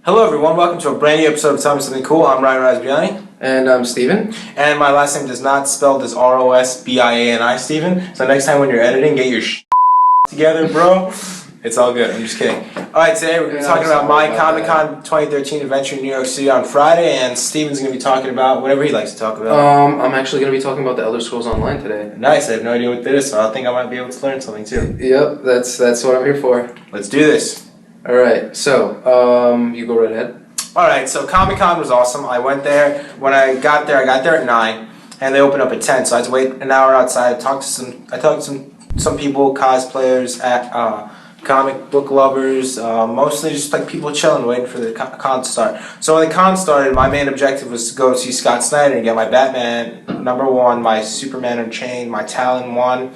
Hello everyone, welcome to a brand new episode of Tell Me Something Cool. I'm Ryan Rasbiani. And I'm Steven. And my last name does not spelled as R-O-S-B-I-A-N-I, Steven. So next time when you're editing, get your together, bro. It's all good, I'm just kidding. Alright, today we're talking about my Comic-Con 2013 adventure in New York City on Friday, and Steven's going to be talking about whatever he likes to talk about. I'm actually going to be talking about the Elder Scrolls Online today. Nice, I have no idea what that is, so I think I might be able to learn something too. Yep, that's what I'm here for. Let's do this. Alright, so, you go right ahead. Alright, so Comic-Con was awesome. I went there. When I got there at 9, and they opened up at 10, so I had to wait an hour outside. I talked to some people, cosplayers, comic book lovers, mostly just like people chilling, waiting for the con to start. So when the con started, my main objective was to go see Scott Snyder and get my Batman #1, my Superman Unchained, my Talon 1,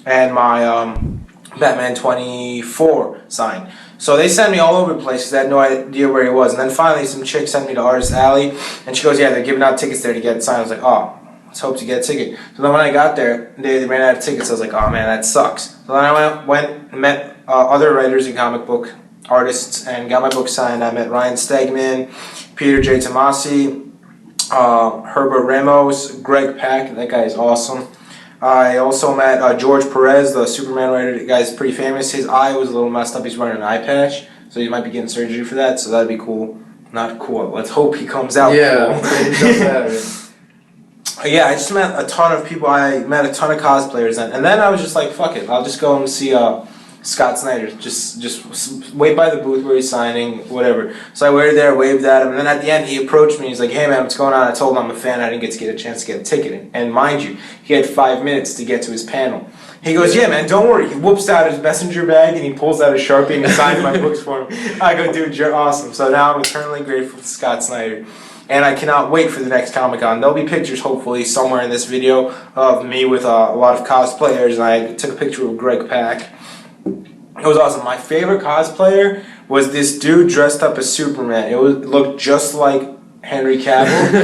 and my Batman 24 sign. So they sent me all over the place because I had no idea where he was. And then finally some chick sent me to Artist Alley, and she goes, yeah, they're giving out tickets there to get it signed. I was like, oh, let's hope to get a ticket. So then when I got there, they ran out of tickets. I was like, oh man, that sucks. So then I went and met other writers and comic book artists and got my book signed. I met Ryan Stegman, Peter J. Tomasi, Herbert Ramos, Greg Pak. That guy is awesome. I also met George Perez, the Superman writer. The guy's pretty famous. His eye was a little messed up. He's wearing an eye patch, so he might be getting surgery for that. So that'd be cool. Not cool. Let's hope he comes out. Yeah. Cool. Yeah, I just met a ton of people. I met a ton of cosplayers, and then I was just like, fuck it. I'll just go and see Scott Snyder. Just wait by the booth where he's signing, whatever. So I waited there, waved at him, and then at the end he approached me. He's like, hey man, what's going on? I told him I'm a fan. I didn't get a chance to get a ticket. And mind you, he had 5 minutes to get to his panel. He goes, yeah man, don't worry. He whoops out his messenger bag and he pulls out a Sharpie and he signs my books for him. I go, dude, you're awesome. So now I'm eternally grateful to Scott Snyder. And I cannot wait for the next Comic-Con. There'll be pictures, hopefully, somewhere in this video of me with a lot of cosplayers. And I took a picture with Greg Pak. It was awesome. My favorite cosplayer was this dude dressed up as Superman. It looked just like Henry Cavill.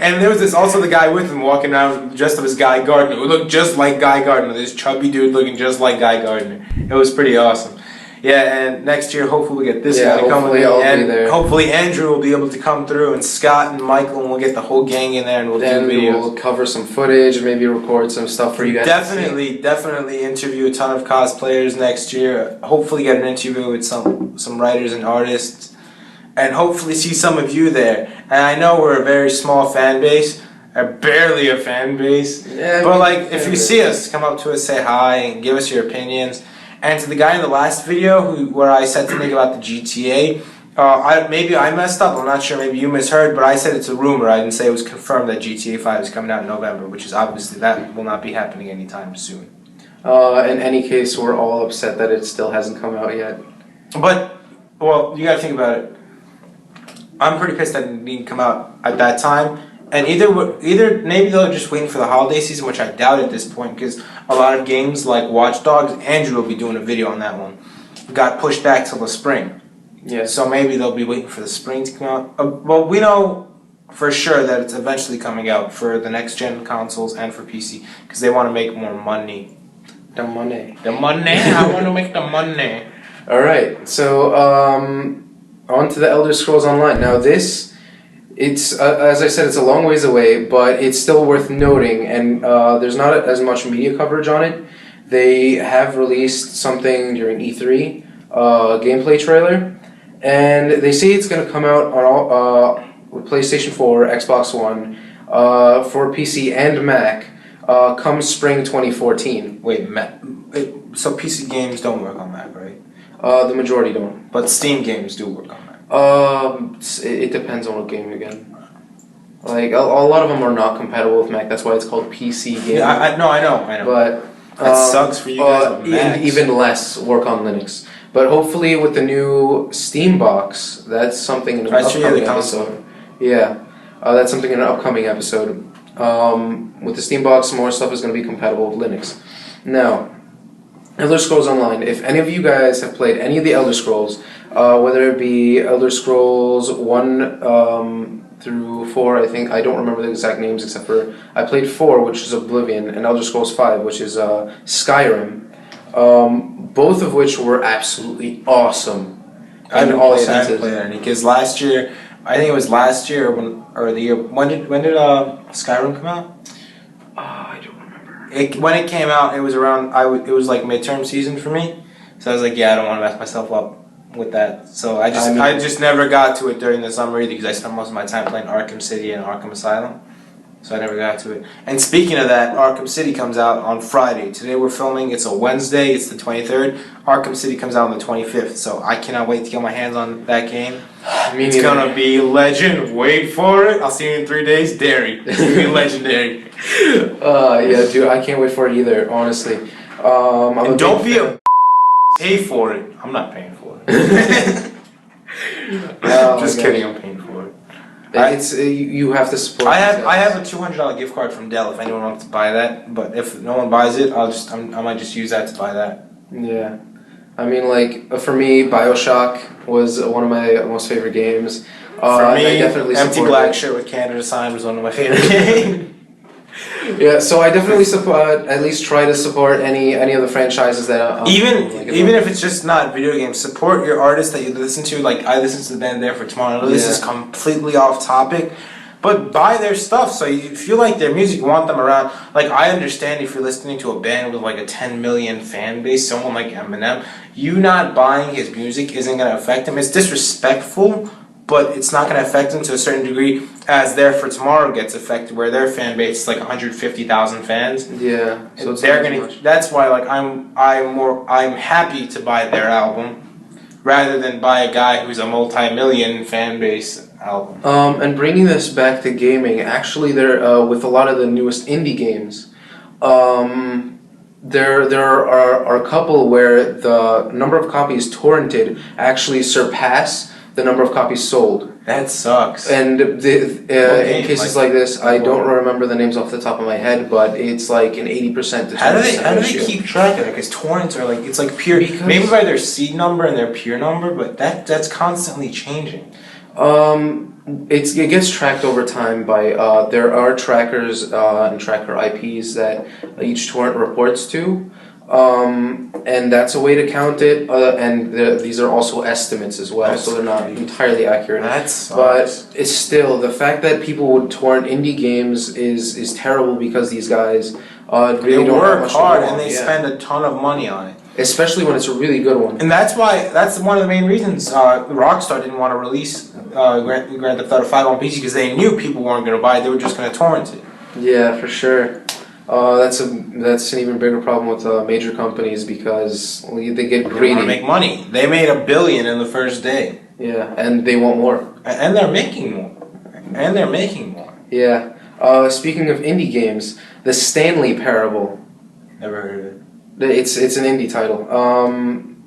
And there was also the guy with him walking around dressed up as Guy Gardner. It looked just like Guy Gardner. This chubby dude looking just like Guy Gardner. It was pretty awesome. Yeah, and next year hopefully we'll get this guy to come with me, and hopefully Andrew will be able to come through, and Scott and Michael, and we'll get the whole gang in there and we'll do videos. We'll cover some footage, maybe record some stuff for you guys. Definitely interview a ton of cosplayers next year. Hopefully get an interview with some writers and artists, and hopefully see some of you there. And I know we're a very small fan base. Barely a fan base. Yeah, but like, if you see us, come up to us, say hi, and give us your opinions. And to the guy in the last video where I said something about the GTA, maybe I messed up, I'm not sure, maybe you misheard, but I said it's a rumor. I didn't say it was confirmed that GTA 5 is coming out in November, which is obviously, that will not be happening anytime soon. In any case, we're all upset that it still hasn't come out yet. But, well, you gotta think about it. I'm pretty pissed that it didn't come out at that time. And either maybe they're just waiting for the holiday season, which I doubt at this point, because a lot of games like Watch Dogs, Andrew will be doing a video on that one, got pushed back till the spring. Yeah. So maybe they'll be waiting for the spring to come out. Well, we know for sure that it's eventually coming out for the next gen consoles and for PC, because they want to make more money. The money. I want to make the money. All right. So on to the Elder Scrolls Online. Now this. It's, as I said, it's a long ways away, but it's still worth noting, and there's not as much media coverage on it. They have released something during E3, a gameplay trailer, and they say it's going to come out on all, with PlayStation 4, Xbox One, for PC and Mac, come spring 2014. Wait, so PC games don't work on Mac, right? The majority don't. But Steam games do work on Mac. It depends on what game you get. Like, a lot of them are not compatible with Mac, that's why it's called PC game. Yeah, I know. But that sucks for you guys with Macs. Even less work on Linux. But hopefully with the new Steam box, that's something in an upcoming episode. Yeah, that's something in an upcoming episode. With the Steam box, more stuff is going to be compatible with Linux. Now, Elder Scrolls Online. If any of you guys have played any of the Elder Scrolls, whether it be Elder Scrolls 1 through 4, I think, I don't remember the exact names except for, I played 4, which is Oblivion, and Elder Scrolls 5, which is Skyrim, both of which were absolutely awesome. I didn't play it. I didn't play it because last year, I think it was last year or the year. When did Skyrim come out? I don't remember. When it came out, it was around. It was like midterm season for me, so I was like, yeah, I don't want to mess myself up with that. So I just never got to it during the summer either because I spent most of my time playing Arkham City and Arkham Asylum. So I never got to it. And speaking of that, Arkham City comes out on Friday. Today we're filming. It's a Wednesday. It's the 23rd. Arkham City comes out on the 25th. So I cannot wait to get my hands on that game. It's going to be legend. Wait for it. I'll see you in 3 days. Dairy. It's going to be legendary. Yeah, dude, I can't wait for it either, honestly. And don't be a pay for it. I'm not paying for it. Just kidding. I'm paying for it. You have to support. I have a $200 gift card from Dell if anyone wants to buy that. But if no one buys it, I might just use that to buy that. Yeah, I mean, like for me, BioShock was one of my most favorite games. For me, I definitely Empty Black Shirt with Canada Sign was one of my favorite games. Yeah, so I definitely support. At least try to support any of the franchises that. Even if it's just not video games, support your artists that you listen to. Like I listen to the band There for Tomorrow. I know this is completely off topic, but buy their stuff. So if you like their music, you want them around. Like I understand if you're listening to a band with like a 10 million fan base, someone like Eminem, you not buying his music isn't gonna affect him. It's disrespectful. But it's not going to affect them to a certain degree as There for Tomorrow gets affected, where their fan base is like 150,000 fans. Yeah, so they're gonna. That's why, like, I'm happy to buy their album rather than buy a guy who's a multi-million fan base album. And bringing this back to gaming, actually, there with a lot of the newest indie games, there are a couple where the number of copies torrented actually surpass the number of copies sold. That sucks. And in cases like this, I don't remember the names off the top of my head, but it's like an 80% to 20% How do they keep track of it? Because torrents are like, it's like pure, maybe by their seed number and their pure number, but that's constantly changing. It gets tracked over time by there are trackers and tracker IPs that each torrent reports to. And that's a way to count it, and these are also estimates as well, so they're not entirely accurate. But it's still, the fact that people would torrent indie games is terrible because these guys really don't work hard and they spend a ton of money on it. Especially when it's a really good one. And that's one of the main reasons Rockstar didn't want to release Grand Theft Auto 5 on PC, because they knew people weren't going to buy it, they were just going to torrent it. Yeah, for sure. That's an even bigger problem with major companies because they get greedy. They want to make money. They made $1 billion in the first day. Yeah, and they want more. And they're making more. Yeah. Speaking of indie games, the Stanley Parable. Never heard of it. It's an indie title.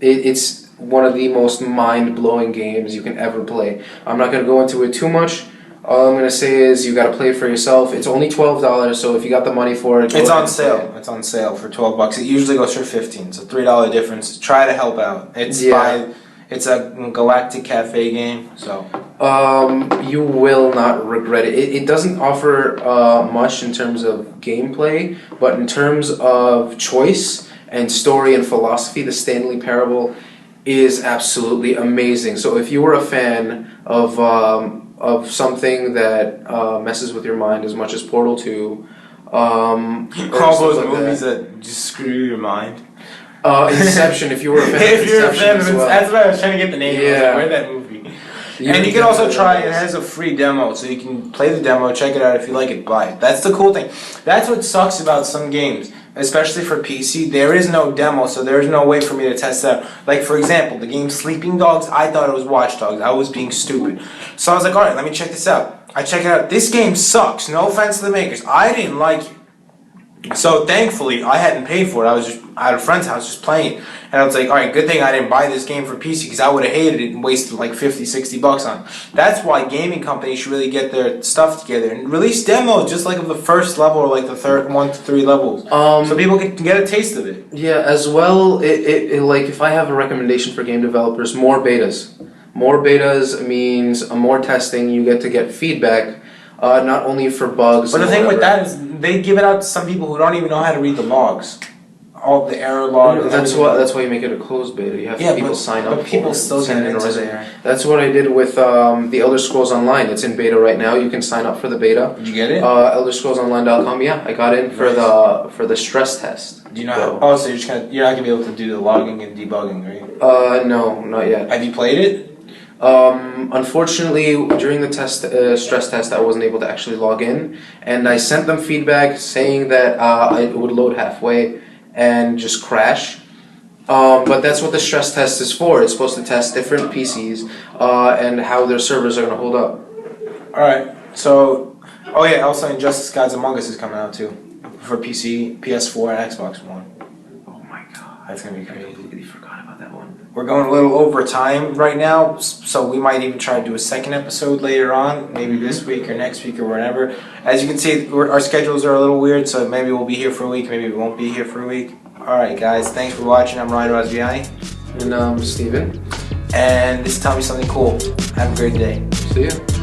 It's one of the most mind-blowing games you can ever play. I'm not going to go into it too much. All I'm going to say is you got to play it for yourself. It's only $12, so if you got the money for it, it's on sale. It's on sale for $12. It usually goes for $15, so $3 difference. Try to help out. It's a Galactic Cafe game, so you will not regret it. It doesn't offer much in terms of gameplay, but in terms of choice and story and philosophy, the Stanley Parable is absolutely amazing. So if you were a fan of something that messes with your mind as much as Portal 2. All those movies that just screw your mind. Inception, if you were a fan of Inception that's what I was trying to get the name of. Yeah. Where'd that movie? And you can also try, it has a free demo, so you can play the demo, check it out. If you like it, buy it. That's the cool thing. That's what sucks about some games, especially for PC. There is no demo, so there is no way for me to test out. Like, for example, the game Sleeping Dogs, I thought it was Watch Dogs. I was being stupid. So I was like, alright, let me check this out. I check it out. This game sucks. No offense to the makers. I didn't like it. So thankfully, I hadn't paid for it. I was just at a friend's house just playing it. And I was like, alright, good thing I didn't buy this game for PC, because I would have hated it and wasted like $50-$60 on it. That's why gaming companies should really get their stuff together and release demos just like of the first level or like the third 1 to 3 levels, so people can get a taste of it. Yeah, as well, it like if I have a recommendation for game developers, more betas. More betas means more testing. You get feedback, not only for bugs. But the thing with that is they give it out to some people who don't even know how to read the logs. all the error log. That's why you make it a closed beta. You have people sign up. But people still get into resume. there. That's what I did with the Elder Scrolls Online. It's in beta right now. You can sign up for the beta. Did you get it? ElderScrollsOnline.com. Yeah, I got in for the stress test. Do you know how? Oh, so you're not gonna be able to do the logging and debugging, right? No, not yet. Have you played it? Unfortunately, during the stress test, I wasn't able to actually log in, and I sent them feedback saying that it would load halfway and just crash. But that's what the stress test is for. It's supposed to test different PCs and how their servers are going to hold up. All right. So, also Injustice: Gods Among Us is coming out too for PC, PS4, and Xbox One. Oh my god, that's gonna be crazy. I completely forgot about that one. We're going a little over time right now, so we might even try to do a second episode later on, maybe this week or next week or whenever. As you can see, our schedules are a little weird, so maybe we'll be here for a week, maybe we won't be here for a week. Alright guys, thanks for watching. I'm Ryan Rosbiani. And I'm Steven. And this is Tell Me Something Cool. Have a great day. See ya.